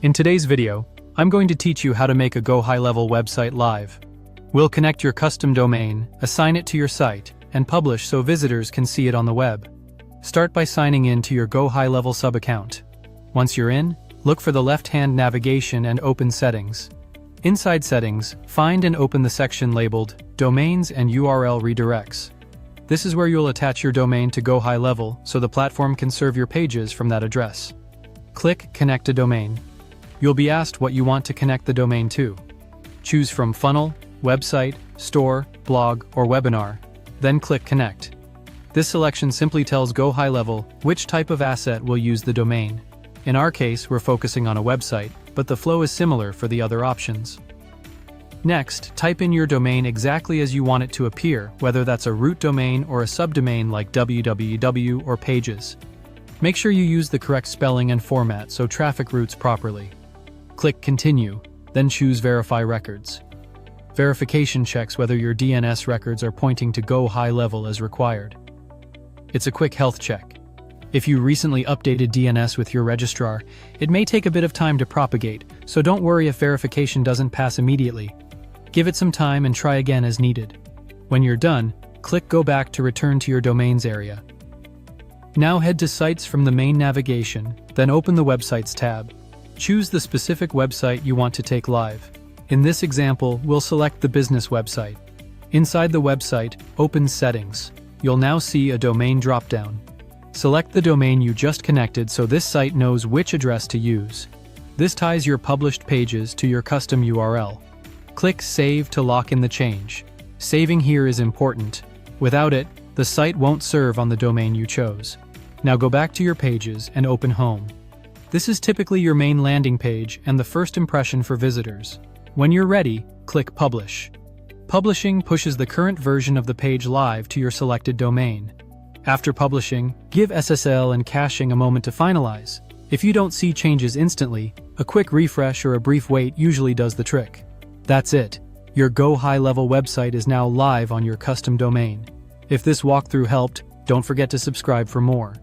In today's video, I'm going to teach you how to make a GoHighLevel website live. We'll connect your custom domain, assign it to your site, and publish so visitors can see it on the web. Start by signing in to your GoHighLevel sub-account. Once you're in, look for the left-hand navigation and open Settings. Inside Settings, find and open the section labeled Domains and URL Redirects. This is where you'll attach your domain to GoHighLevel so the platform can serve your pages from that address. Click Connect a Domain. You'll be asked what you want to connect the domain to. Choose from Funnel, Website, Store, Blog, or Webinar, then click Connect. This selection simply tells GoHighLevel which type of asset will use the domain. In our case, we're focusing on a website, but the flow is similar for the other options. Next, type in your domain exactly as you want it to appear, whether that's a root domain or a subdomain like www or pages. Make sure you use the correct spelling and format so traffic routes properly. Click Continue, then choose Verify Records. Verification checks whether your DNS records are pointing to GoHighLevel as required. It's a quick health check. If you recently updated DNS with your registrar, it may take a bit of time to propagate, so don't worry if verification doesn't pass immediately. Give it some time and try again as needed. When you're done, click Go Back to return to your domains area. Now head to Sites from the main navigation, then open the Websites tab. Choose the specific website you want to take live. In this example, we'll select the business website. Inside the website, open Settings. You'll now see a domain dropdown. Select the domain you just connected so this site knows which address to use. This ties your published pages to your custom URL. Click Save to lock in the change. Saving here is important. Without it, the site won't serve on the domain you chose. Now go back to your pages and open Home. This is typically your main landing page and the first impression for visitors. When you're ready, click Publish. Publishing pushes the current version of the page live to your selected domain. After publishing, give SSL and caching a moment to finalize. If you don't see changes instantly, a quick refresh or a brief wait usually does the trick. That's it. Your GoHighLevel website is now live on your custom domain. If this walkthrough helped, don't forget to subscribe for more.